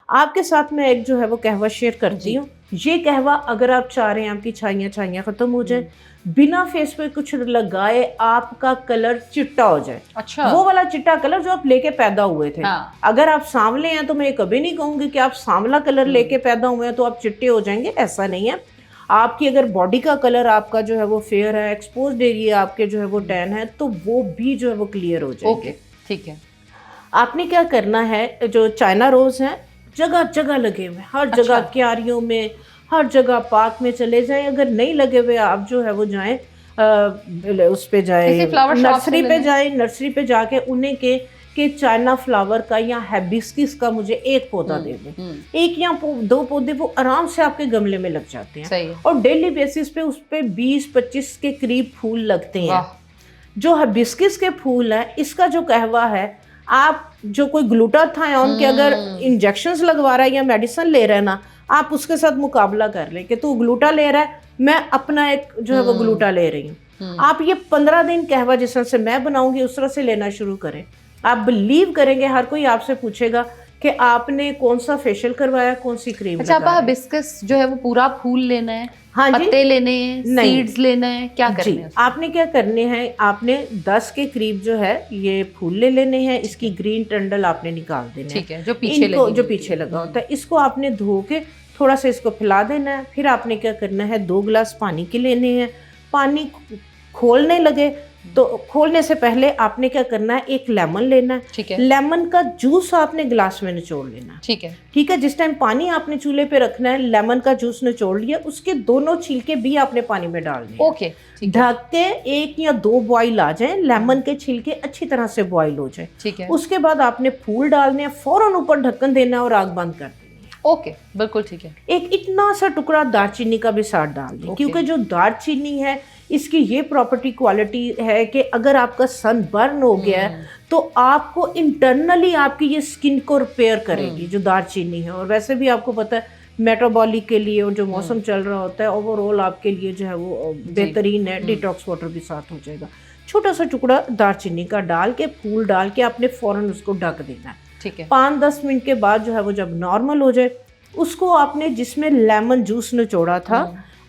आपके साथ मैं एक जो है वो कहवा शेयर करती हूँ। ये कहवा अगर आप चाह रहे हैं आपकी छाइयाँ छाइयाँ खत्म हो जाए, बिना फेस पे कुछ लगाए आपका कलर चिट्टा हो जाए, अच्छा, वो वाला चिट्टा कलर जो आप लेके पैदा हुए थे। हाँ। अगर आप सांवले हैं तो मैं कभी नहीं कहूंगी कि आप सांवला कलर लेके पैदा हुए हैं तो आप चिट्टे हो जाएंगे, ऐसा नहीं है। आपकी अगर बॉडी का कलर आपका जो है वो फेयर है, एक्सपोज्ड एरिया आपके जो है वो टैन है, तो वो भी जो है वो क्लियर हो जाएंगे। ओके, ठीक है। आपने क्या करना है, जो चाइना रोज है जगह जगह लगे हुए, हर जगह क्यारियों में, हर जगह पार्क में चले जाएं। अगर नहीं लगे हुए आप जो है वो जाएं उस पे जाएं, नर्सरी पे जाएं, नर्सरी पे जाके उन्हें के चाइना फ्लावर का या हैबिस्किस का मुझे एक पौधा दे दें, एक या दो पौधे, वो आराम से आपके गमले में लग जाते हैं। सही है। और डेली बेसिस पे उस पे 20-25 के करीब फूल लगते हैं। जो हैबिस्किस के फूल है, इसका जो कहवा है, आप जो कोई ग्लूटाथायोन के अगर इंजेक्शंस लगवा रहा है या मेडिसिन ले रहा है ना, आप उसके साथ मुकाबला कर लें कि तू ग्लूटा ले रहा है, मैं अपना एक जो है वो ग्लूटा ले रही हूँ। आप ये 15 दिन कहवा जिस तरह से मैं बनाऊंगी उस तरह से लेना शुरू करें। आप बिलीव करेंगे, हर कोई आपसे पूछेगा कि आपने कौन सा फेशियल करवाया, कौन सी क्रीम। अच्छा, आप हिबिस्कस जो है वो पूरा फूल लेना है? हाँ, पत्ते लेने हैं, सीड्स लेना है, क्या करना है? आपने क्या करने हैं, आपने 10 के करीब जो है ये फूल ले लेने हैं, इसकी ग्रीन टंडल आपने निकाल देना है, ठीक है, जो पीछे लगा होता है, इसको आपने धो के थोड़ा सा इसको फैला देना है। फिर आपने क्या करना है, 2 गिलास पानी के लेने हैं। पानी खोलने लगे तो खोलने से पहले आपने क्या करना है, एक लेमन लेना है, ठीक है। लेमन का जूस आपने गिलास में निचोड़ लेना है, ठीक है, ठीक है। जिस टाइम पानी आपने चूल्हे पे रखना है, लेमन का जूस निचोड़ लिया, उसके दोनों छिलके भी आपने पानी में डालने हैं। ओके, ढक के 1 या 2 बॉईल आ जाए, लेमन के छिलके अच्छी तरह से बॉईल हो जाए, ठीक है। उसके बाद आपने फूल डालने हैं, फौरन ऊपर ढक्कन देना है और आग बंद कर देनी है। ओके, बिल्कुल ठीक है। एक इतना सा टुकड़ा दालचीनी का भी साथ डाल दें, क्योंकि जो दालचीनी है इसकी ये प्रॉपर्टी क्वालिटी है कि अगर आपका सन बर्न हो गया है तो आपको इंटरनली आपकी ये स्किन को रिपेयर करेगी जो दालचीनी है। और वैसे भी आपको पता है मेटाबॉलिक के लिए और जो मौसम चल रहा होता है, ओवरऑल आपके लिए जो है वो बेहतरीन है। डिटॉक्स वाटर भी साथ हो जाएगा। छोटा सा टुकड़ा दालचीनी का डाल के, फूल डाल के आपने फौरन उसको ढक देना है, ठीक है। 5-10 मिनट के बाद जो है वो जब नॉर्मल हो जाए, उसको आपने जिसमें लेमन जूस निचोड़ा था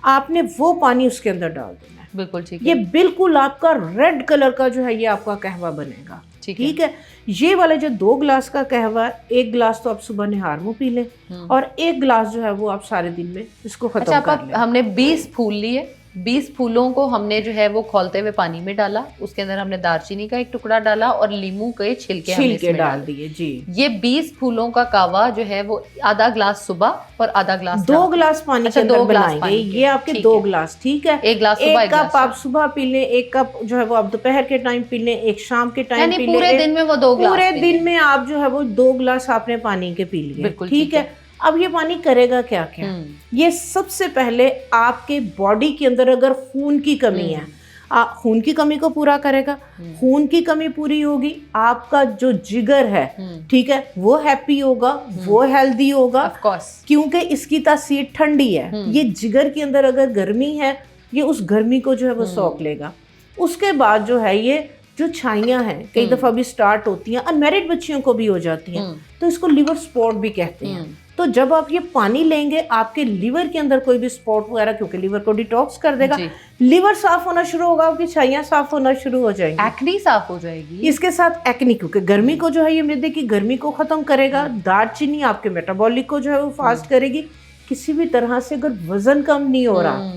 आपने वो पानी उसके अंदर डाल देना है। बिल्कुल ठीक है। ये बिल्कुल आपका रेड कलर का जो है ये आपका कहवा बनेगा, ठीक है। ये वाले जो 2 गिलास का कहवा, 1 गिलास तो आप सुबह निहार मुँह पी लें और 1 गिलास जो है वो आप सारे दिन में इसको खत्म कर लें। हमने 20 फूल लिए, 20 फूलों को हमने जो है वो खौलते हुए पानी में डाला, उसके अंदर हमने दालचीनी का एक टुकड़ा डाला और लीमू के छिलके डाल दिए जी। ये 20 फूलों का कावा जो है वो आधा ग्लास सुबह और आधा ग्लास 2 गिलास पानी के अंदर बनाएंगे। ये आपके 2 गिलास, ठीक है। 1 गिलास सुबह, 1 कप आप सुबह पी लें, 1 कप जो है वो आप दोपहर के टाइम पी लें, 1 शाम के टाइम पी लें। पूरे दिन में वो 2 गिलास, पूरे दिन में आप जो है वो 2 गिलास आपने पानी के पी लिए, ठीक है। अब ये पानी करेगा क्या क्या? ये सबसे पहले आपके बॉडी के अंदर अगर खून की कमी है, खून की कमी को पूरा करेगा। खून की कमी पूरी होगी, आपका जो जिगर है, ठीक है, वो हैप्पी होगा, वो हेल्दी होगा, क्योंकि इसकी तासीर ठंडी है। ये जिगर के अंदर अगर गर्मी है, ये उस गर्मी को जो है वो सोख लेगा। उसके बाद जो है ये जो छाइयाँ हैं कई दफ़ा भी स्टार्ट होती हैं, अनमैरिड बच्चियों को भी हो जाती हैं, तो इसको लिवर स्पॉट भी कहते हैं। तो जब आप ये पानी लेंगे, आपके लिवर के अंदर कोई भी स्पॉट वगैरह, क्योंकि लिवर को डिटॉक्स कर देगा, लिवर साफ होना शुरू होगा, आपकी छाइयाँ साफ होना शुरू हो जाएंगी, एक्नी साफ हो जाएगी। इसके साथ एक्नी, क्योंकि गर्मी को जो है ये मैदे की गर्मी को खत्म करेगा। दालचीनी आपके मेटाबॉलिक को जो है वो फास्ट करेगी। किसी भी तरह से अगर वजन कम नहीं हो रहा,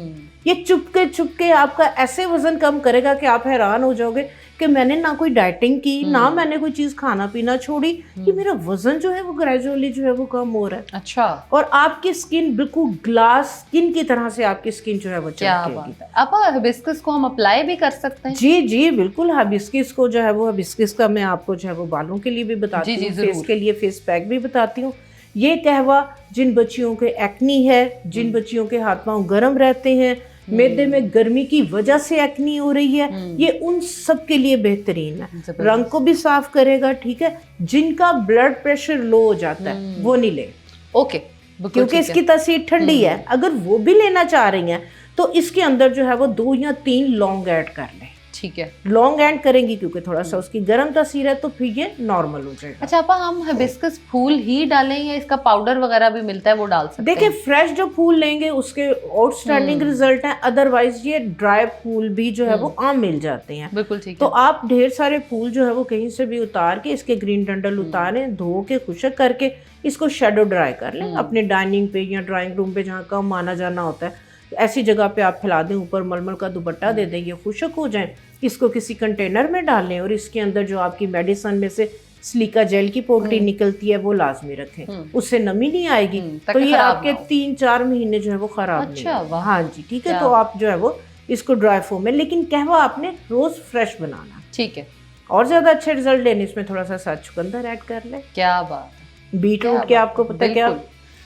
ये चुपके आपका ऐसे वजन कम करेगा कि आप हैरान हो जाओगे कि मैंने ना कोई डाइटिंग की, ना मैंने कोई चीज खाना पीना छोड़ी, कि मेरा वजन जो है वो ग्रेजुअली जो है वो कम हो रहा है। अच्छा। और आपकी स्किन बिल्कुल ग्लास स्किन की तरह से आपकी स्किन जो है वो चमकेगी। अब हिबिस्कस को हम अप्लाई भी कर सकते हैं? जी जी बिल्कुल। हिबिस्कस को जो है वो, हिबिस्कस का मैं आपको जो है वो बालों के लिए भी बताती हूँ, फेस के लिए फेस पैक भी बताती हूँ। ये कहवा जिन बच्चियों के एक्नी है, जिन बच्चियों के हाथ पांव गर्म रहते हैं, मैदे में गर्मी की वजह से एक्नी हो रही है, ये उन सब के लिए बेहतरीन है। रंग को भी साफ करेगा, ठीक है। जिनका ब्लड प्रेशर लो हो जाता है वो नहीं ले, ओके, क्योंकि इसकी तासीर ठंडी है। अगर वो भी लेना चाह रही हैं तो इसके अंदर जो है वो 2 या 3 लौंग ऐड कर लें, ठीक है। लॉन्ग एंड करेंगी क्योंकि थोड़ा सा उसकी गर्म तासीर है, तो फिर ये नॉर्मल हो जाएगा। अच्छा आपा, हम हिबिस्कस फूल ही डालें या इसका पाउडर वगैरह भी मिलता है वो डाल सकते हैं? देखिए फ्रेश जो फूल लेंगे उसके आउटस्टैंडिंग रिजल्ट है, अदरवाइज ये ड्राई फूल भी जो है वो आम मिल जाते हैं। बिल्कुल ठीक है। तो आप ढेर सारे फूल जो है वो कहीं से भी उतार के इसके ग्रीन डंडल उतारें, धो के खुशक करके इसको शेडो ड्राई कर लें अपने डाइनिंग पे या ड्राइंग रूम पे जहाँ कम आना जाना होता है, ऐसी जगह पे आप फैला दें, ऊपर मलमल का दुपट्टा दे दें, ये खुशक हो जाए। इसको किसी कंटेनर में डालें और इसके अंदर जो आपकी मेडिसिन में से सिलिका जेल की पोटली निकलती है वो लाजमी रखें, उससे नमी नहीं आएगी, तो ये आपके 3-4 महीने जो है वो खराब नहीं होगा। हाँ जी ठीक है। तो आप जो है वो इसको ड्राई फॉर्म में, लेकिन कहवा आपने रोज फ्रेश बनाना। ठीक है। और ज्यादा अच्छे रिजल्ट लेने इसमें थोड़ा सा साथ चुकंदर ऐड कर ले। क्या बात है। बीट रूट के आपको पता है क्या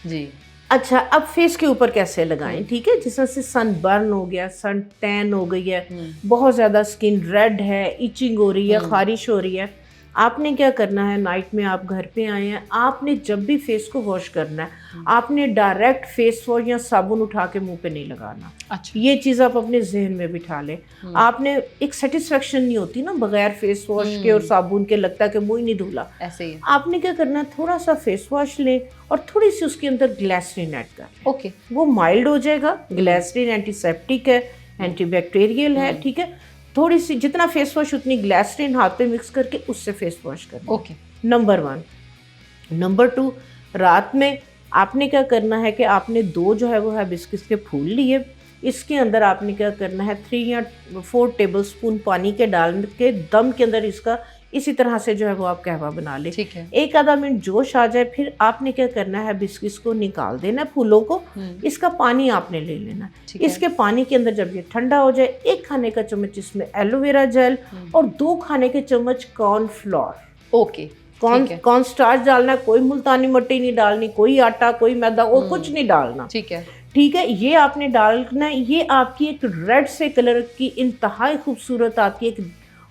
जी। अच्छा, अब फेस के ऊपर कैसे लगाएं, ठीक है। जिस तरह से सन बर्न हो गया, सन टैन हो गई है, बहुत ज़्यादा स्किन रेड है, इचिंग हो रही है, खारिश हो रही है, आपने क्या करना है, नाइट में आप घर पे आए हैं, आपने जब भी फेस को वॉश करना है आपने डायरेक्ट फेस वॉश या साबुन उठा के मुंह पे नहीं लगाना। अच्छा। ये चीज़ आप अपने जहन में बिठा लें। आपने एक सेटिस्फेक्शन नहीं होती ना बगैर फेस वॉश के और साबुन के, लगता है कि मुंह ही नहीं धुला। ऐसे ही आपने क्या करना है, थोड़ा सा फेस वॉश लें और थोड़ी सी उसके अंदर ग्लिसरीन ऐड कर। ओके। वो माइल्ड हो जाएगा। ग्लिसरीन एंटीसेप्टिक है, एंटीबैक्टीरियल है, ठीक है। थोड़ी सी जितना फेस वॉश उतनी ग्लिसरीन हाथ पे मिक्स करके उससे फेस वॉश करना। ओके। नंबर 1। नंबर 2, रात में आपने क्या करना है कि आपने 2 जो है वो हिबिस्कस के फूल लिए, इसके अंदर आपने क्या करना है 3 या 4 टेबलस्पून पानी के डाल के दम के अंदर इसका इसी तरह से जो है वो आप कहवा बना ले। ठीक है। 1 आधा मिनट जोश आ जाए, फिर आपने क्या करना है, हिबिस्कस को निकाल देना है फूलों को, इसका पानी आपने ले लेना। इसके पानी के अंदर जब ये ठंडा हो जाए, 1 खाने का चम्मच इसमें एलोवेरा जेल और 2 खाने के चम्मच कॉर्नफ्लोर। ओके। कॉर्न स्टार्च डालना, कोई मुल्तानी मिट्टी नहीं डालनी, कोई आटा, कोई मैदा और कुछ नहीं डालना। ठीक है। ठीक है, ये आपने डालना है। ये आपकी एक रेड से कलर की इंतहाई खूबसूरत आपकी एक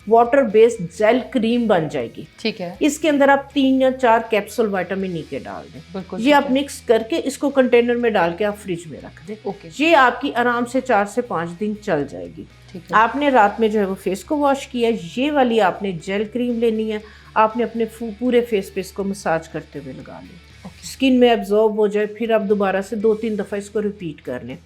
वाटर बेस्ड जेल क्रीम बन जाएगी। ठीक है। इसके अंदर आप 3 या 4 कैप्सूल विटामिन ई के डाल दें। ये आप मिक्स करके इसको कंटेनर में डाल के आप फ्रिज में रख दें। ओके। ये आपकी आराम से 4 से 5 दिन चल जाएगी। आपने रात में जो है वो फेस को वॉश किया, ये वाली आपने जेल क्रीम लेनी है, आपने अपने पूरे फेस पे इसको मसाज करते हुए लगा लें, स्किन में एब्जॉर्ब हो जाए, फिर आप दोबारा से 2-3 दफ़ा इसको रिपीट कर लें।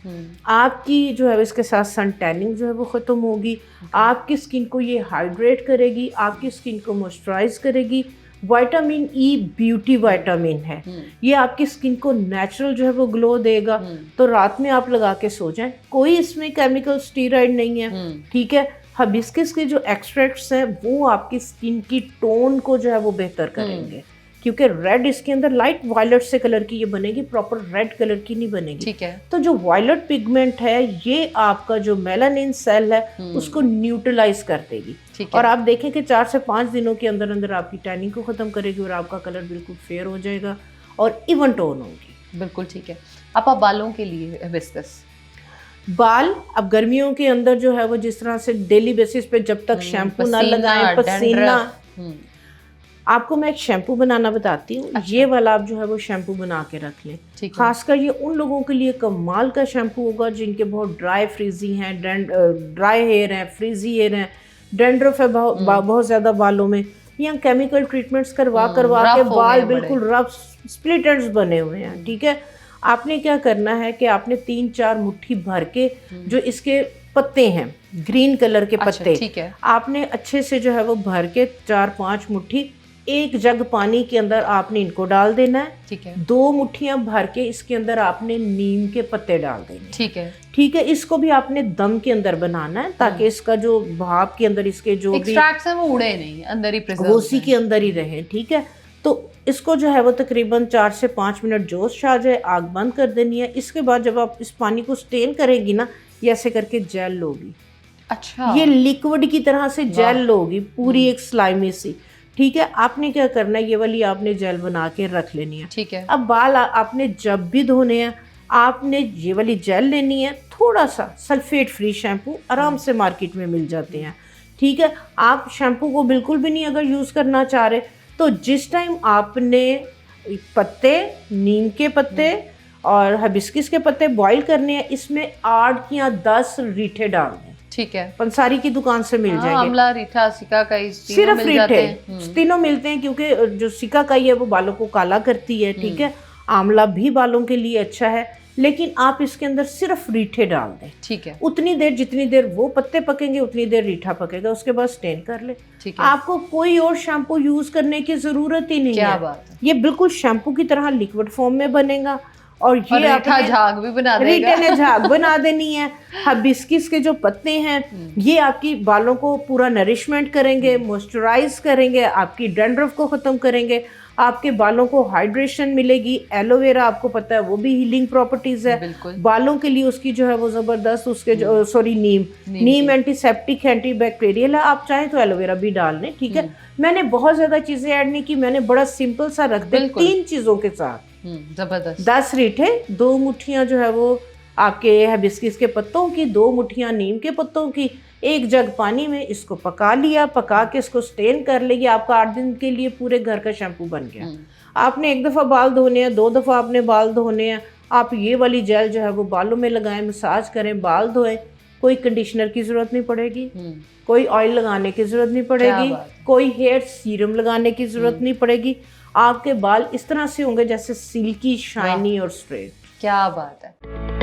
आपकी जो है इसके साथ सन टैनिंग जो है वो ख़त्म होगी, आपकी स्किन को ये हाइड्रेट करेगी, आपकी स्किन को मॉइस्चराइज करेगी। विटामिन ई ब्यूटी विटामिन है, ये आपकी स्किन को नेचुरल जो है वो ग्लो देगा। तो रात में आप लगा के सो जाएं, कोई इसमें केमिकल स्टीरॉइड नहीं है, ठीक है। हिबिस्कस के जो एक्सट्रैक्ट्स हैं वो आपकी स्किन की टोन को जो है वो बेहतर करेंगे, क्योंकि रेड इसके अंदर लाइट वायलेट से कलर की ये बनेगी, प्रॉपर रेड कलर की नहीं बनेगी। ठीक है। तो जो वायलेट पिगमेंट है ये आपका जो मेलानिन सेल है उसको न्यूट्रलाइज कर देगी, और आप देखें कि 4 से 5 दिनों के अंदर अंदर आपकी टैनिंग को ख़त्म करेगी और आपका कलर बिल्कुल फेयर हो जाएगा और इवन टोन होगी। बिल्कुल ठीक है। आप बालों के लिए हिबिस्कस बाल अब गर्मियों के अंदर जो है वो जिस तरह से डेली बेसिस पे जब तक शैम्पू ना लगाएं, पसीना, आपको मैं एक शैम्पू बनाना बताती हूँ। अच्छा। ये वाला आप जो है वो शैम्पू बना के रख लें। खासकर ये उन लोगों के लिए कमाल का शैम्पू होगा जिनके बहुत ड्राई फ्रीजी हैं, ड्राई हेयर हैं, फ्रीजी हेयर हैं, डैंड्रफ है बहुत ज़्यादा बालों में, या केमिकल ट्रीटमेंट्स करवा के बाल बिल्कुल रफ स्प्लिट एंड्स बने हुए हैं। ठीक है, आपने क्या करना है कि आपने 3-4 मुट्ठी भर के जो इसके पत्ते हैं ग्रीन कलर के पत्ते, ठीक है, आपने अच्छे से जो है वो भर के 4-5 मुट्ठी 1 जग पानी के अंदर आपने इनको डाल देना है। ठीक है। 2 मुट्ठियां भर के इसके अंदर आपने नीम के पत्ते डाल देने। ठीक है। ठीक है, इसको भी आपने दम के अंदर बनाना है ताकि इसका जो भाप के अंदर इसके जो एक्सट्रैक्ट्स हैं वो उड़े नहीं, अंदर ही प्रिजर्व, उसी के अंदर ही रहे। ठीक है, तो इसको जो है वो तकरीबन 4 से 5 मिनट जोश आ जाए, आग बंद कर देनी है। इसके बाद जब आप इस पानी को स्टेन करेंगी ना, ये ऐसे करके जेल लोगी। अच्छा, ये लिक्विड की तरह से जेल लोगी, पूरी एक स्लाइमी सी। ठीक है, आपने क्या करना है, ये वाली आपने जेल बना के रख लेनी है। ठीक है। अब बाल आपने जब भी धोने हैं आपने ये वाली जेल लेनी है, थोड़ा सा सल्फेट फ्री शैम्पू आराम से मार्केट में मिल जाते हैं। ठीक है, आप शैम्पू को बिल्कुल भी नहीं अगर यूज़ करना चाह रहे तो जिस टाइम आपने पत्ते, नीम के पत्ते और हिबिस्कस के पत्ते बॉईल करने हैं, इसमें 8 या 10 रीठे डालने। ठीक है, पंसारी की दुकान से मिल जाएंगे। आंवला, रीठा, सिकाकाई सिर्फ रीठे तीनों मिलते हैं, क्योंकि जो सिकाकाई है वो बालों को काला करती है, ठीक है। आंवला भी बालों के लिए अच्छा है, लेकिन आप इसके अंदर सिर्फ रीठे डाल दें, ठीक है। उतनी देर जितनी देर वो पत्ते पकेंगे उतनी देर रीठा पकेगा, उसके बाद स्टेन कर ले। आपको कोई और शैम्पू यूज करने की जरूरत ही नहीं है। बात है। ये बिल्कुल शैम्पू की तरह लिक्विड फॉर्म में बनेगा और ये रीठा झाग भी बना देगा। रीठे ने झाग बना देनी है। हिबिस्कस के जो पत्ते हैं ये आपकी बालों को पूरा नरिशमेंट करेंगे, मॉइस्चराइज करेंगे, आपकी डैंड्रफ को खत्म करेंगे, आपके बालों को हाइड्रेशन मिलेगी। एलोवेरा आपको पता है वो भी हीलिंग प्रॉपर्टीज है बालों के लिए, उसकी जो है वो जबरदस्त, उसके जो सॉरी नीम एंटीसेप्टिक एंटीबैक्टीरियल है। आप चाहें तो एलोवेरा भी डाल लें, ठीक है। मैंने बहुत ज्यादा चीजें ऐड नहीं की, मैंने बड़ा सिंपल सा रख दिया 3 चीजों के साथ। जबरदस्त। 10 रीठे, 2 मुट्ठियां जो है वो आपके हिबिस्कस के पत्तों की, 2 मुट्ठियां नीम के पत्तों की, 1 जग पानी में इसको पका लिया, पका के इसको स्टेन कर लिया। आपका 8 दिन के लिए पूरे घर का शैम्पू बन गया। आपने 1 दफ़ा बाल धोने हैं, 2 दफ़ा आपने बाल धोने हैं, आप ये वाली जेल जो है वो बालों में लगाएं, मसाज करें, बाल धोएं। कोई कंडीशनर की जरूरत नहीं पड़ेगी, कोई ऑयल लगाने की जरूरत नहीं पड़ेगी, कोई हेयर सीरम लगाने की जरूरत नहीं पड़ेगी। आपके बाल इस तरह से होंगे जैसे सिल्की, शाइनी और स्ट्रेट। क्या बात है।